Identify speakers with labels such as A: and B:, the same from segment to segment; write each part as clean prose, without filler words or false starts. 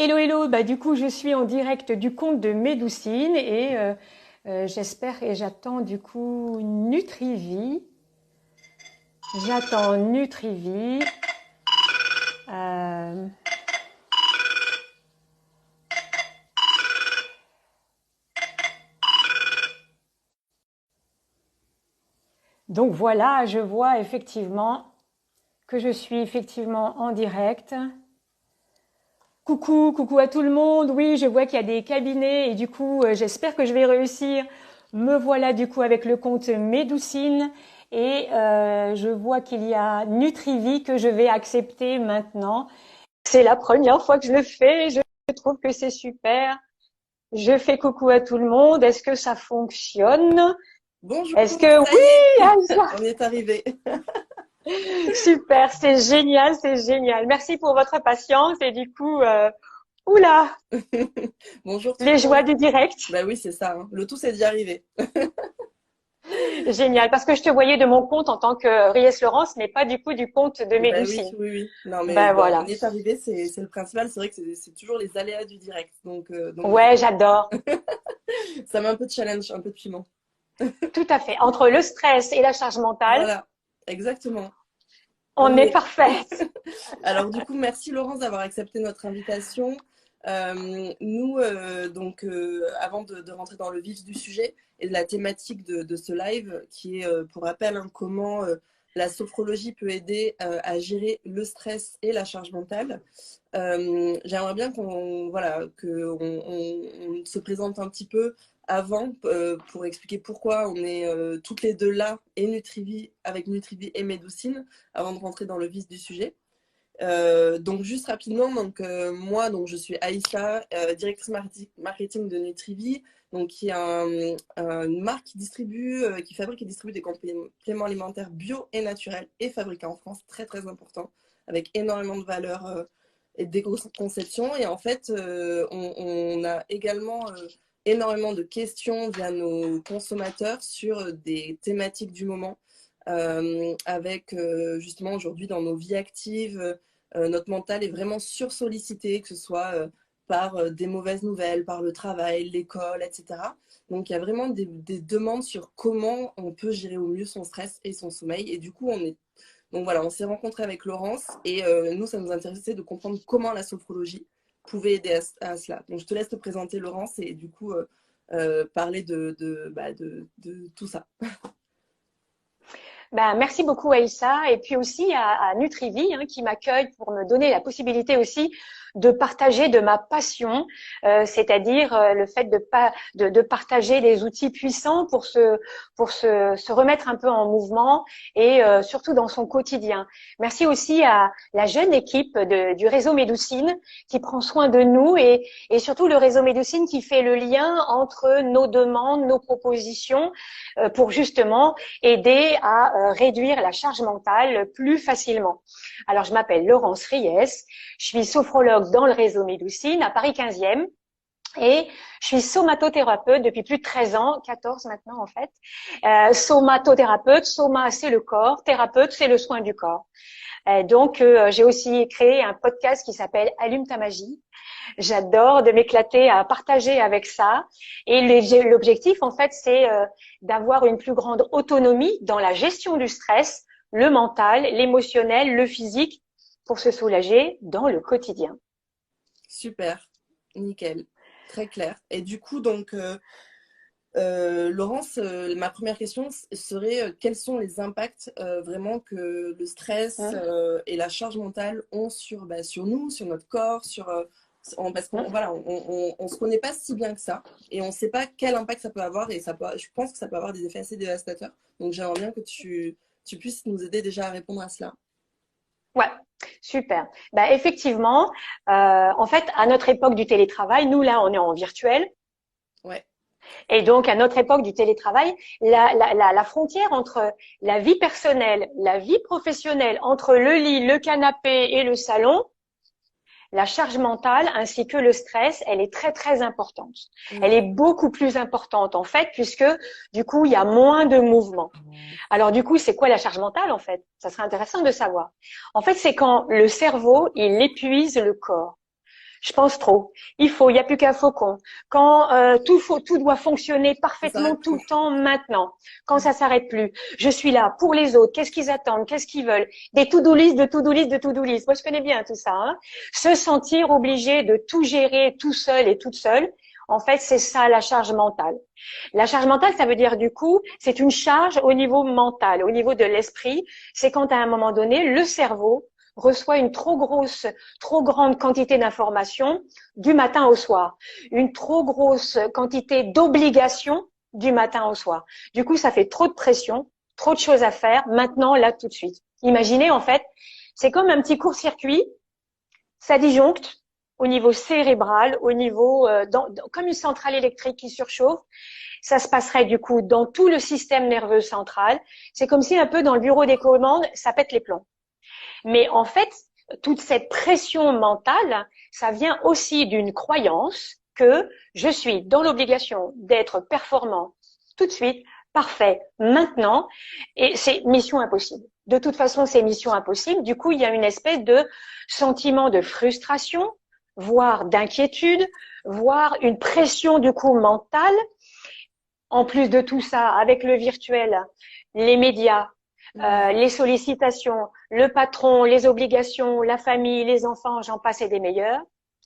A: Hello, hello. Bah, du coup, je suis en direct du compte de Médoucine et j'espère et j'attends du coup Nutrivie. J'attends Nutrivie. Euh, donc voilà, je vois effectivement que je suis effectivement en direct. Coucou, coucou à tout le monde. Oui, je vois qu'il y a des cabinets et du coup, j'espère que je vais réussir. Me voilà du coup avec le compte Médoucine et je vois qu'il y a Nutrivie que je vais accepter maintenant. C'est la première fois que je le fais. Je trouve que c'est super. Je fais coucou à tout le monde. Est-ce que ça fonctionne?
B: Bonjour,
A: Est-ce que
B: ça y est,
A: oui, Aïssa.
B: on est arrivé.
A: Super, c'est génial, c'est génial. Merci pour votre patience et du coup, oula,
B: Bonjour tout
A: les
B: le
A: joies
B: monde.
A: du direct.
B: Bah oui, c'est ça, hein. Le tout, c'est d'y arriver.
A: Génial, parce que je te voyais de mon compte en tant que Ries Laurence, mais pas du coup du compte de
B: Bah oui,
A: Médoucine.
B: oui, oui. Non, mais
A: Ben
B: bon, on
A: voilà.
B: est arrivé, c'est le principal. C'est vrai que c'est toujours les aléas du direct. Donc
A: Ouais, j'adore.
B: ça met un peu de challenge, un peu de piment.
A: Tout à fait. Entre le stress et la charge mentale,
B: Voilà, exactement.
A: on
B: On y
A: est
B: est.
A: parfaite.
B: Alors du coup, merci Laurence d'avoir accepté notre invitation. Avant de rentrer dans le vif du sujet et de la thématique de ce live, qui est, pour rappel, hein, comment la sophrologie peut aider à gérer le stress et la charge mentale. J'aimerais bien qu'on se présente un petit peu avant pour expliquer pourquoi on est toutes les deux là, et Nutrivie, avec Nutrivie et Médoucine, avant de rentrer dans le vif du sujet. Donc juste rapidement, moi donc je suis Aïssa, directrice marketing de Nutrivie, donc qui est une marque qui distribue, qui fabrique et distribue des compléments alimentaires bio et naturels et fabriqués en France, très très important, avec énormément de valeur et d'éco-conception. Et en fait, on a également énormément de questions via nos consommateurs sur des thématiques du moment, avec justement aujourd'hui dans nos vies actives, notre mental est vraiment sursollicité, que ce soit par des mauvaises nouvelles, par le travail, l'école, etc. Donc il y a vraiment des demandes sur comment on peut gérer au mieux son stress et son sommeil. Et du coup, donc voilà, on s'est rencontré avec Laurence et nous, ça nous intéressait de comprendre comment la sophrologie pouvait aider à cela. Donc je te laisse te présenter Laurence et du coup parler de tout ça.
A: Ben, merci beaucoup Aïssa et puis aussi à Nutrivie qui m'accueille pour me donner la possibilité aussi de partager de ma passion, c'est-à-dire le fait de partager des outils puissants pour se remettre un peu en mouvement et surtout dans son quotidien. Merci aussi à la jeune équipe du réseau Médoucine qui prend soin de nous et surtout le réseau Médoucine qui fait le lien entre nos demandes, nos propositions pour justement aider à réduire la charge mentale plus facilement. Alors, je m'appelle Laurence Ries, je suis sophrologue dans le réseau Médoucine à Paris 15e et je suis somatothérapeute depuis plus de 13 ans, 14 maintenant en fait. Somatothérapeute, soma c'est le corps, thérapeute c'est le soin du corps. J'ai aussi créé un podcast qui s'appelle Allume ta magie. J'adore de m'éclater à partager avec ça. Et l'objectif, en fait, c'est d'avoir une plus grande autonomie dans la gestion du stress, le mental, l'émotionnel, le physique, pour se soulager dans le quotidien.
B: Super, nickel, très clair. Et du coup, Laurence, ma première question serait quels sont les impacts vraiment que le stress
A: Hum,
B: et la charge mentale ont sur nous, sur notre corps, parce qu'on
A: hum.
B: voilà, on se connaît pas si bien que ça et on ne sait pas quel impact ça peut avoir et je pense que ça peut avoir des effets assez dévastateurs. Donc j'aimerais bien que tu puisses nous aider déjà à répondre à cela.
A: Ouais, super. Bah, effectivement, en fait, à notre époque du télétravail, nous là, on est en virtuel.
B: Ouais.
A: Et donc, à notre époque du télétravail, la frontière entre la vie personnelle, la vie professionnelle, entre le lit, le canapé et le salon, la charge mentale ainsi que le stress, elle est très, très importante. Elle est
B: Mhm.
A: beaucoup plus importante, en fait, puisque, du coup, il y a moins de mouvement. Alors, du coup, c'est quoi la charge mentale, en fait? Ça serait intéressant de savoir. En fait, c'est quand le cerveau, il épuise le corps. Je pense trop. Il n'y a plus qu'un faucon. Quand tout doit fonctionner parfaitement tout le temps maintenant. Quand ça s'arrête plus. Je suis là pour les autres. Qu'est-ce qu'ils attendent? Qu'est-ce qu'ils veulent? Des to-do list, de to-do list, de to-do list. Moi, je connais bien tout ça. Hein. Se sentir obligé de tout gérer tout seul et toute seule. En fait, c'est ça la charge mentale. La charge mentale, ça veut dire du coup, c'est une charge au niveau mental, au niveau de l'esprit. C'est quand à un moment donné, le cerveau reçoit une trop grande quantité d'informations du matin au soir, une trop grosse quantité d'obligations du matin au soir. Du coup, ça fait trop de pression, trop de choses à faire, maintenant, là, tout de suite. Imaginez, en fait, c'est comme un petit court-circuit, ça disjoncte au niveau cérébral, au niveau, comme une centrale électrique qui surchauffe. Ça se passerait du coup dans tout le système nerveux central. C'est comme si un peu dans le bureau des commandes, ça pète les plombs. Mais en fait, toute cette pression mentale, ça vient aussi d'une croyance que je suis dans l'obligation d'être performant tout de suite, parfait, maintenant, et c'est mission impossible. De toute façon, c'est mission impossible. Du coup, il y a une espèce de sentiment de frustration, voire d'inquiétude, voire une pression du coup mentale. En plus de tout ça, avec le virtuel, les médias, les sollicitations, le patron, les obligations, la famille, les enfants, j'en passe et des meilleurs.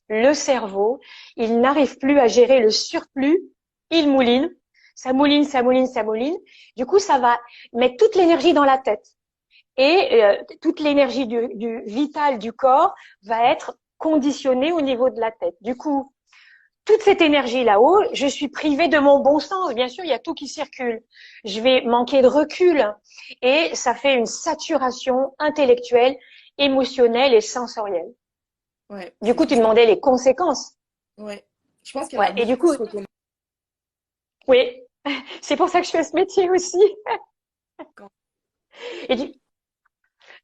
A: Le cerveau, il n'arrive plus à gérer le surplus, il mouline, ça mouline, ça mouline, ça mouline. Du coup, ça va mettre toute l'énergie dans la tête. Et toute l'énergie du vital du corps va être conditionnée au niveau de la tête. Du coup, toute cette énergie là-haut, je suis privée de mon bon sens. Bien sûr, il y a tout qui circule. Je vais manquer de recul et ça fait une saturation intellectuelle, émotionnelle et sensorielle.
B: Ouais.
A: Du coup, tu demandais les conséquences.
B: Ouais. Je pense qu'il y en a beaucoup
A: et du coup,
B: qui se reconnaissent.
A: oui, c'est pour ça que je fais ce métier aussi.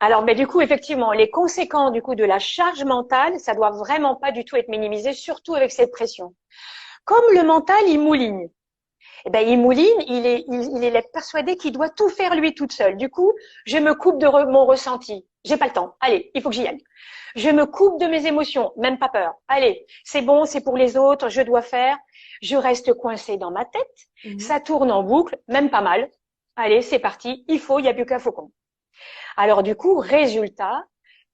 A: Alors, mais du coup, effectivement, les conséquences du coup de la charge mentale, ça doit vraiment pas du tout être minimisé, surtout avec cette pression. Comme le mental, il mouline. Eh ben, il mouline, il est persuadé qu'il doit tout faire lui toute seule. Du coup, je me coupe de mon ressenti. J'ai pas le temps. Allez, il faut que j'y aille. Je me coupe de mes émotions, même pas peur. Allez, c'est bon, c'est pour les autres, je dois faire. Je reste coincé dans ma tête. Ça tourne en boucle, même pas mal. Allez, c'est parti. Il y a plus qu'un faucon. Alors du coup, résultat,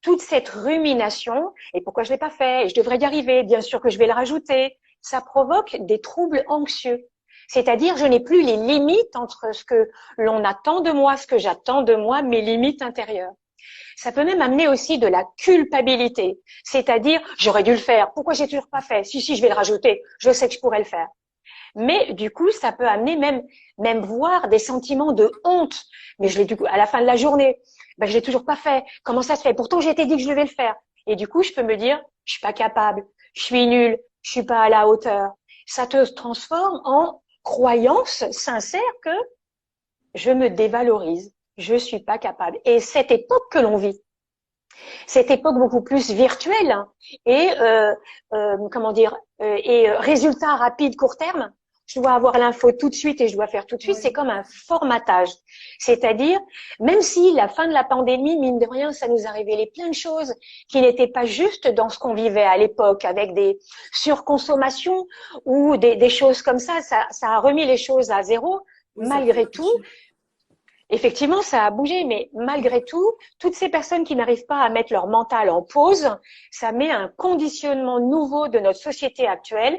A: toute cette rumination, et pourquoi je l'ai pas fait, et je devrais y arriver, bien sûr que je vais le rajouter, ça provoque des troubles anxieux. C'est-à-dire, je n'ai plus les limites entre ce que l'on attend de moi, ce que j'attends de moi, mes limites intérieures. Ça peut même amener aussi de la culpabilité. C'est-à-dire, j'aurais dû le faire. Pourquoi j'ai toujours pas fait? Si, je vais le rajouter. Je sais que je pourrais le faire. Mais du coup, ça peut amener même voir des sentiments de honte. Mais je l'ai du coup à la fin de la journée. Ben, je l'ai toujours pas fait. Comment ça se fait? Pourtant, j'ai été dit que je devais le faire. Et du coup, je peux me dire, je suis pas capable, je suis nulle, je suis pas à la hauteur. Ça te transforme en croyance sincère que je me dévalorise, je suis pas capable. Et cette époque que l'on vit, cette époque beaucoup plus virtuelle et résultat rapide court terme, je dois avoir l'info tout de suite et je dois faire tout de suite, c'est comme un formatage. C'est-à-dire, même si la fin de la pandémie, mine de rien, ça nous a révélé plein de choses qui n'étaient pas justes dans ce qu'on vivait à l'époque, avec des surconsommations ou des choses comme ça a remis les choses à zéro. Malgré tout, effectivement, ça a bougé, mais malgré tout, toutes ces personnes qui n'arrivent pas à mettre leur mental en pause, ça met un conditionnement nouveau de notre société actuelle.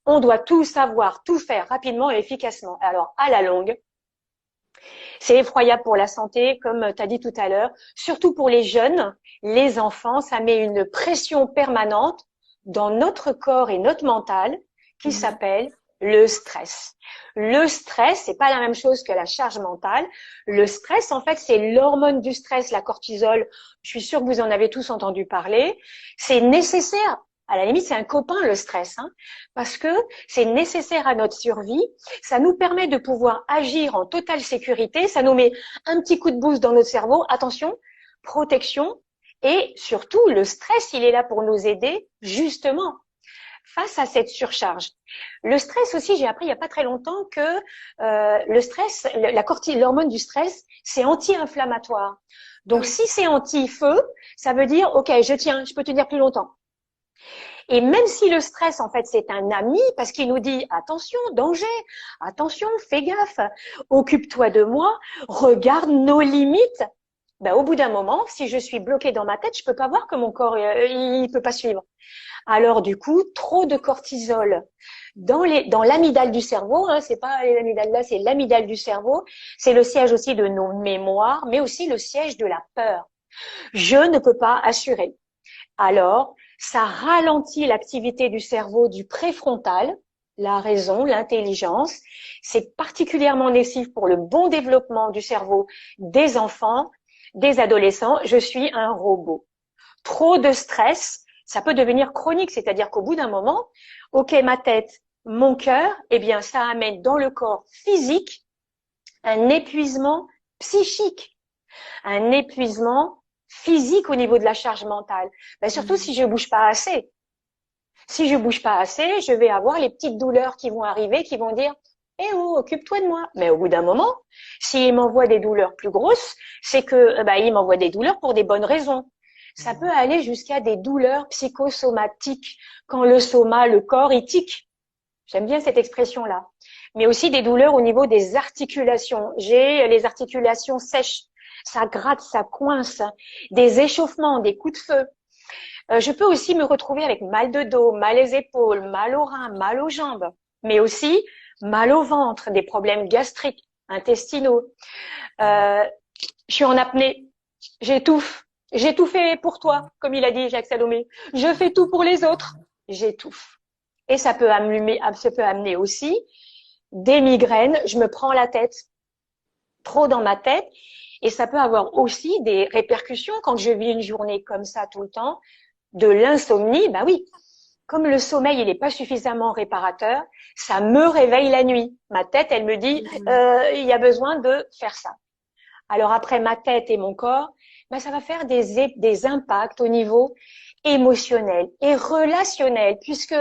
A: On doit tout savoir, tout faire rapidement et efficacement. Alors, à la longue, c'est effroyable pour la santé, comme tu as dit tout à l'heure, surtout pour les jeunes, les enfants, ça met une pression permanente dans notre corps et notre mental qui s'appelle le stress. Le stress, c'est pas la même chose que la charge mentale. Le stress, en fait, c'est l'hormone du stress, la cortisol. Je suis sûre que vous en avez tous entendu parler. C'est nécessaire. À la limite, c'est un copain, le stress, parce que c'est nécessaire à notre survie. Ça nous permet de pouvoir agir en totale sécurité. Ça nous met un petit coup de boost dans notre cerveau. Attention, protection. Et surtout, le stress, il est là pour nous aider, justement, face à cette surcharge. Le stress aussi, j'ai appris il n'y a pas très longtemps que le stress, l'hormone du stress, c'est anti-inflammatoire. Donc, si c'est anti-feu, ça veut dire, OK, je tiens, je peux tenir plus longtemps. Et même si le stress, en fait, c'est un ami parce qu'il nous dit attention, danger, attention, fais gaffe, occupe-toi de moi, regarde nos limites. Ben, au bout d'un moment, si je suis bloquée dans ma tête, je peux pas voir que mon corps, il peut pas suivre. Alors du coup, trop de cortisol dans l'amygdale du cerveau, hein, c'est pas l'amygdale là, c'est l'amygdale du cerveau. C'est le siège aussi de nos mémoires, mais aussi le siège de la peur. Je ne peux pas assurer. Alors, ça ralentit l'activité du cerveau du préfrontal, la raison, l'intelligence. C'est particulièrement nocif pour le bon développement du cerveau des enfants, des adolescents. Je suis un robot. Trop de stress, ça peut devenir chronique, c'est-à-dire qu'au bout d'un moment, ok, ma tête, mon cœur, eh bien, ça amène dans le corps physique un épuisement psychique, un épuisement physique au niveau de la charge mentale. Ben, surtout si je bouge pas assez. Si je bouge pas assez, je vais avoir les petites douleurs qui vont arriver, qui vont dire eh oh, occupe-toi de moi. Mais au bout d'un moment, s'il m'envoie des douleurs plus grosses, c'est que il m'envoie des douleurs pour des bonnes raisons. Ça peut aller jusqu'à des douleurs psychosomatiques, quand le soma, le corps, il tique. J'aime bien cette expression-là. Mais aussi des douleurs au niveau des articulations. J'ai les articulations sèches. Ça gratte, ça coince. Des échauffements, des coups de feu. Je peux aussi me retrouver avec mal de dos, mal aux épaules, mal aux reins, mal aux jambes. Mais aussi mal au ventre, des problèmes gastriques, intestinaux. Je suis en apnée. J'étouffe. J'ai tout fait pour toi, comme il a dit Jacques Salomé. Je fais tout pour les autres. J'étouffe. Et ça peut amener aussi des migraines. Je me prends la tête, trop dans ma tête. Et ça peut avoir aussi des répercussions quand je vis une journée comme ça tout le temps. De l'insomnie, bah oui. Comme le sommeil, il n'est pas suffisamment réparateur, ça me réveille la nuit. Ma tête, elle me dit, il y a besoin de faire ça. Alors après ma tête et mon corps, ça va faire des impacts au niveau émotionnel et relationnel, puisque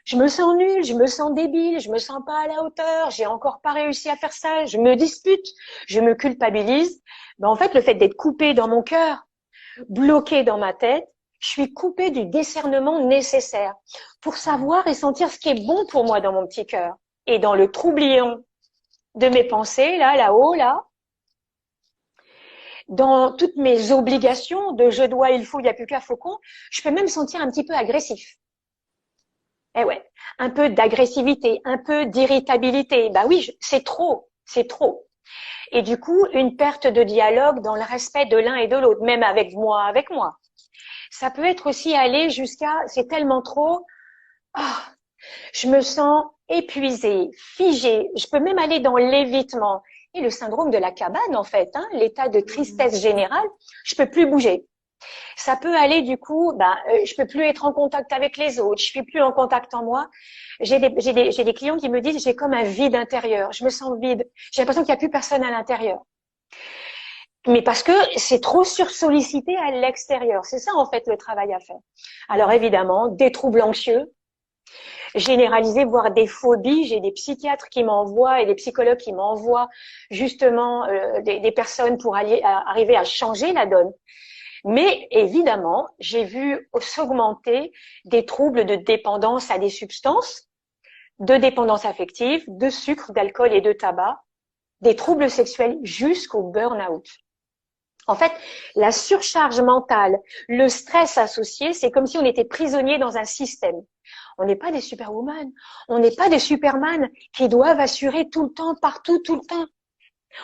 A: je me sens nulle, je me sens débile, je me sens pas à la hauteur, j'ai encore pas réussi à faire ça, je me dispute, je me culpabilise. En fait, le fait d'être coupé dans mon cœur, bloqué dans ma tête, je suis coupée du discernement nécessaire pour savoir et sentir ce qui est bon pour moi dans mon petit cœur. Et dans le troublion de mes pensées, là-haut, là, dans toutes mes obligations de je dois, il faut, il n'y a plus qu'à faucon, je peux même sentir un petit peu agressif. Eh ouais, un peu d'agressivité, un peu d'irritabilité. Bah oui, c'est trop, c'est trop. Et du coup, une perte de dialogue dans le respect de l'un et de l'autre, même avec moi. Ça peut être aussi aller jusqu'à, c'est tellement trop, je me sens épuisée, figée. Je peux même aller dans l'évitement. Et le syndrome de la cabane, en fait, l'état de tristesse générale, je peux plus bouger. Ça peut aller du coup, je peux plus être en contact avec les autres, je suis plus en contact en moi. J'ai des clients qui me disent j'ai comme un vide intérieur, je me sens vide, j'ai l'impression qu'il n'y a plus personne à l'intérieur. Mais parce que c'est trop sursollicité à l'extérieur. C'est ça, en fait, le travail à faire. Alors, évidemment, des troubles anxieux, généralisés, voire des phobies. J'ai des psychiatres qui m'envoient et des psychologues qui m'envoient justement des personnes pour arriver à changer la donne. Mais évidemment, j'ai vu s'augmenter des troubles de dépendance à des substances, de dépendance affective, de sucre, d'alcool et de tabac, des troubles sexuels jusqu'au burn-out. En fait, la surcharge mentale, le stress associé, c'est comme si on était prisonnier dans un système. On n'est pas des superwoman, on n'est pas des superman qui doivent assurer tout le temps, partout, tout le temps.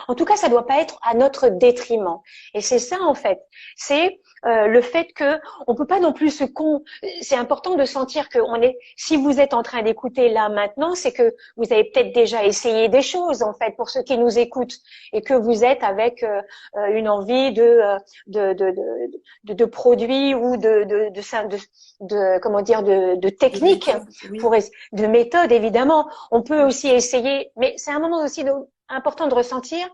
A: En tout cas, ça ne doit pas être à notre détriment. Et c'est ça, en fait. C'est le fait que on peut pas non plus c'est important de sentir que si vous êtes en train d'écouter là maintenant, c'est que vous avez peut-être déjà essayé des choses, en fait, pour ceux qui nous écoutent, et que vous êtes avec une envie de produits ou de techniques, de méthodes, évidemment. On peut aussi essayer, mais c'est un moment aussi important de ressentir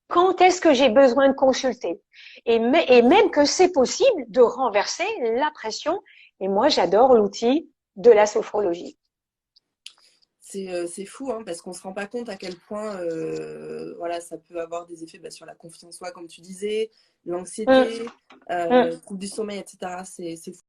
A: quand est-ce que j'ai besoin de consulter et même que c'est possible de renverser la pression. Et moi, j'adore l'outil de la sophrologie.
B: C'est fou, parce qu'on ne se rend pas compte à quel point ça peut avoir des effets sur la confiance en soi, comme tu disais, l'anxiété, troubles du sommeil, etc. C'est fou.